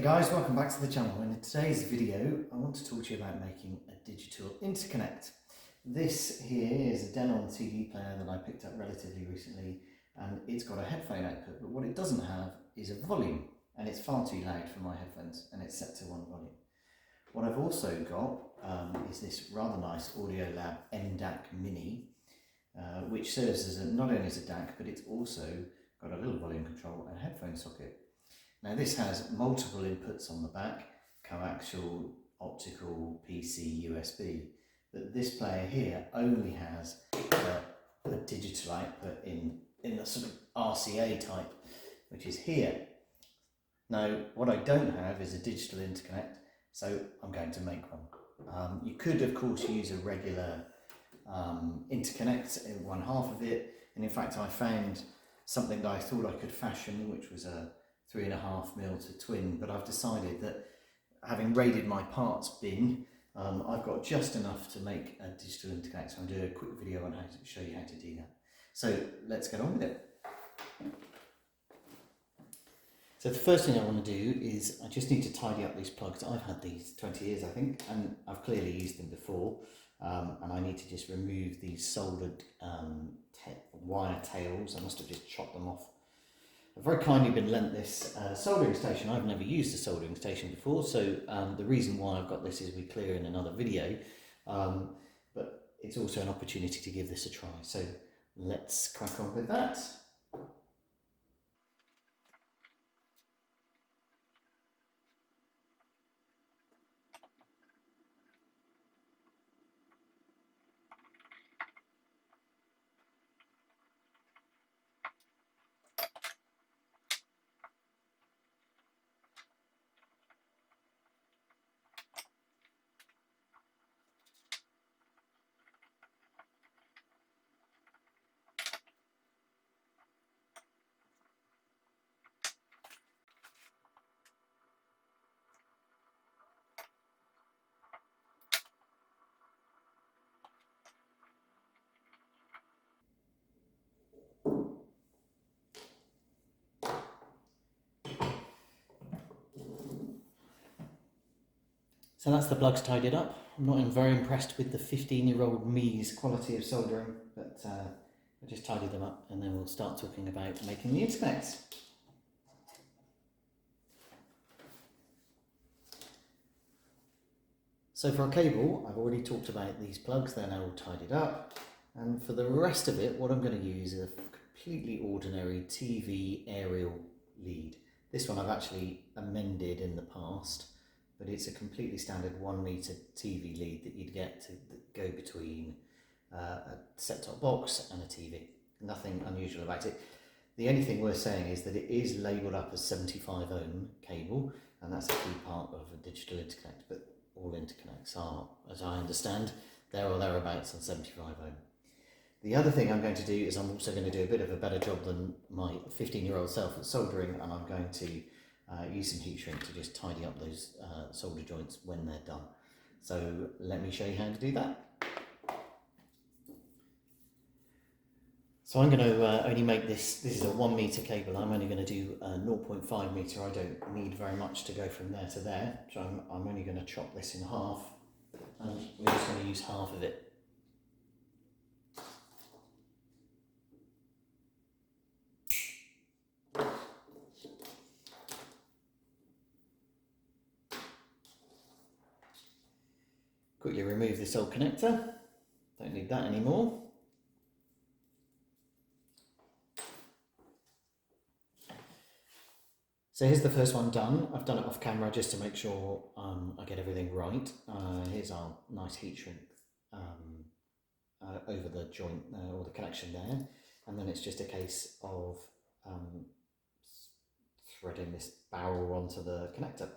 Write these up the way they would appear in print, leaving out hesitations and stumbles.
Hey guys, welcome back to the channel. In today's video I want to talk to you about making a digital interconnect. This here is a Denon CD player that I picked up relatively recently, and it's got a headphone output, but what it doesn't have is a volume, and it's far too loud for my headphones and it's set to one volume. What I've also got is this rather nice Audiolab M-Dac Mini, which serves as not only as a DAC, but it's also got a little volume control and headphone socket. Now this has multiple inputs on the back, coaxial, optical, PC, USB, but this player here only has a digital output in the sort of RCA type, which is here. Now what I don't have is a digital interconnect, so I'm going to make one. You could of course use a regular interconnect in one half of it, and in fact I found something that I thought I could fashion, which was a 3.5mm to twin, but I've decided that, having raided my parts bin, I've got just enough to make a digital interconnect, so I'll do a quick video on how to show you how to do that. So let's get on with it. So the first thing I want to do is I just need to tidy up these plugs. I've had these 20 years I think, and I've clearly used them before, and I need to just remove these soldered wire tails. I must have just chopped them off. I've very kindly been lent this soldering station. I've never used a soldering station before, so the reason why I've got this is we clear in another video, but it's also an opportunity to give this a try. So let's crack on with that. So that's the plugs tidied up. I'm not very impressed with the 15-year-old me's quality of soldering, but I just tidied them up, and then we'll start talking about making the interconnects. So for a cable, I've already talked about these plugs, they're now all tidied up. And for the rest of it, what I'm going to use is a completely ordinary TV aerial lead. This one I've actually amended in the past, but it's a completely standard 1 meter TV lead that you'd get to go between a set-top box and a TV. Nothing unusual about it. The only thing worth saying is that it is labelled up as 75 ohm cable, and that's a key part of a digital interconnect, but all interconnects are, as I understand, there or thereabouts on 75 ohm. The other thing I'm going to do is I'm also going to do a bit of a better job than my 15-year-old self at soldering, and I'm going to use some heat shrink to just tidy up those solder joints when they're done. So let me show you how to do that. So I'm going to only make this is a 1 meter cable. I'm only going to do 0.5 meter. I don't need very much to go from there to there. So I'm only going to chop this in half, and we're just going to use half of it. Quickly remove this old connector, don't need that anymore. So here's the first one done. I've done it off camera just to make sure I get everything right. Here's our nice heat shrink over the joint or the connection there, and then it's just a case of threading this barrel onto the connector.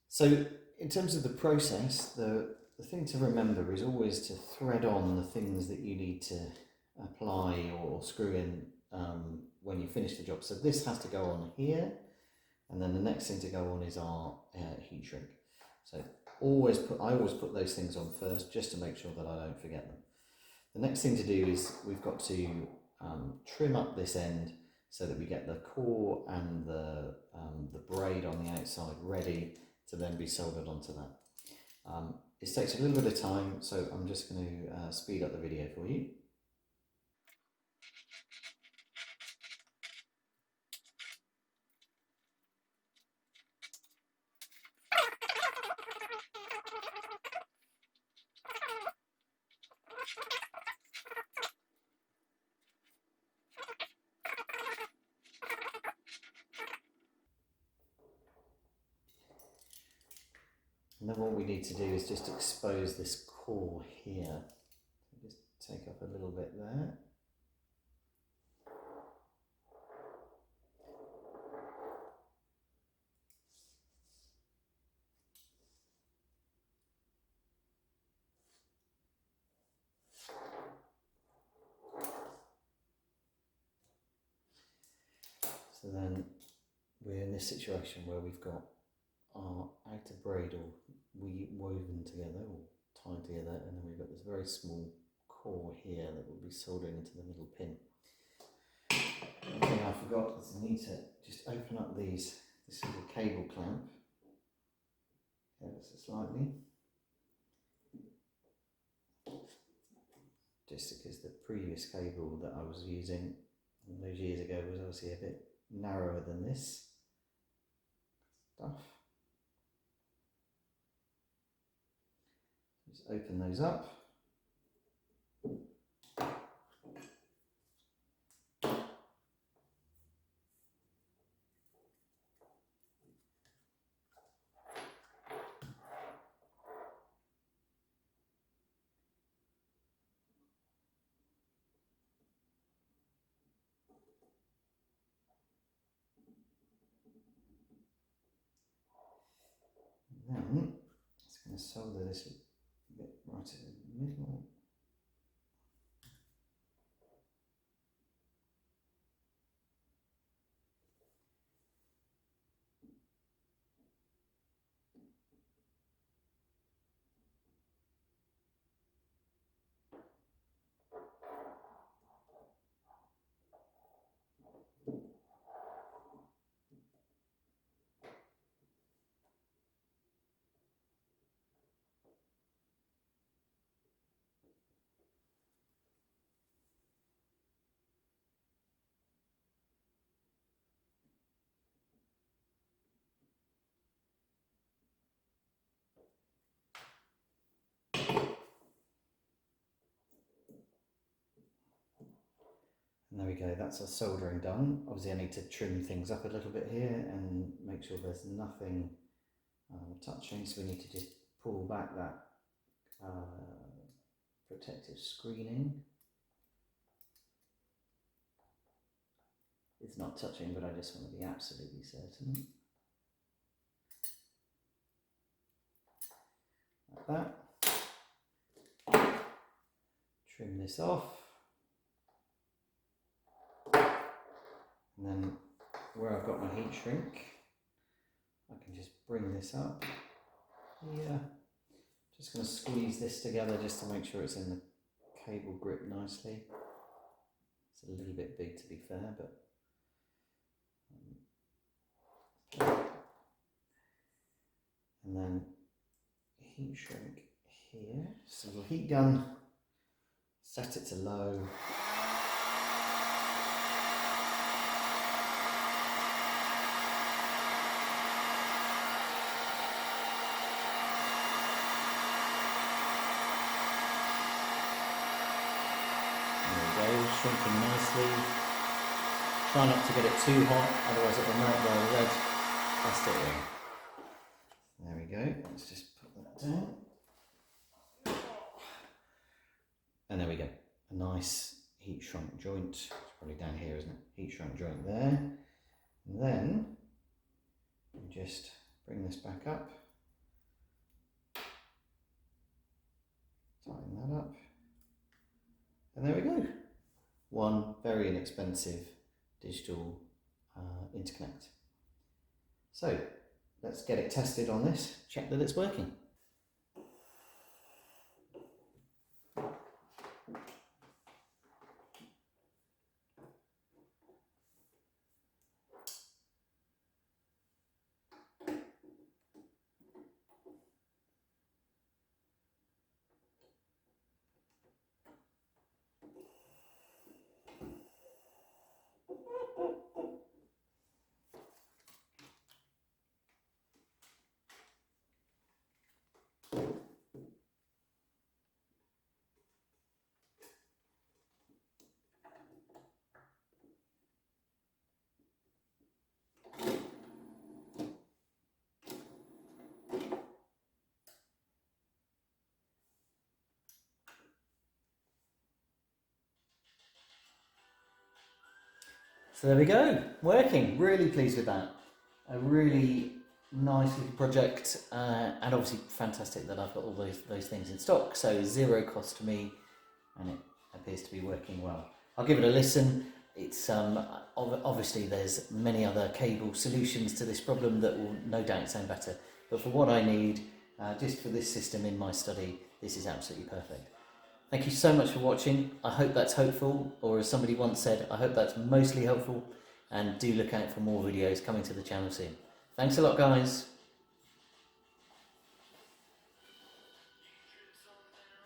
So in terms of the process, the thing to remember is always to thread on the things that you need to apply or screw in when you finish the job. So this has to go on here, and then the next thing to go on is our heat shrink. So I always put those things on first, just to make sure that I don't forget them. The next thing to do is we've got to trim up this end so that we get the core and the braid on the outside ready to then be soldered onto that. This takes a little bit of time, so I'm just going to speed up the video for you. And then what we need to do is just expose this core here. Just take off a little bit there. So then we're in this situation where we've got our outer braid all woven together or tied together, and then we've got this very small core here that will be soldering into the middle pin. One thing I forgot is I need to just open up this little cable clamp ever so slightly, just because the previous cable that I was using those years ago was obviously a bit narrower than this stuff. Just open those up. Then it's going to solder this bit right in the middle. And there we go, that's our soldering done. Obviously I need to trim things up a little bit here and make sure there's nothing touching, so we need to just pull back that protective screening. It's not touching, but I just want to be absolutely certain. Like that. Trim this off. And then where I've got my heat shrink, I can just bring this up here. Just going to squeeze this together just to make sure it's in the cable grip nicely. It's a little bit big to be fair, but and then heat shrink here. So the heat gun, set it to low. Shrinking nicely. Try not to get it too hot, otherwise it will melt the red plastic ring. There we go. Let's just put that down. And there we go. A nice heat shrunk joint. It's probably down here, isn't it? Heat shrunk joint there. And then you just bring this back up. Tighten that up. And there we go. One very inexpensive digital interconnect. So let's get it tested on this, check that it's working. So there we go, working. Really pleased with that. A really nice little project, and obviously fantastic that I've got all those things in stock. So 0 cost to me, and it appears to be working well. I'll give it a listen. It's obviously there's many other cable solutions to this problem that will no doubt sound better, but for what I need, just for this system in my study, this is absolutely perfect. Thank you so much for watching. I hope that's hopeful, or as somebody once said, I hope that's mostly helpful, and do look out for more videos coming to the channel soon. Thanks a lot, guys.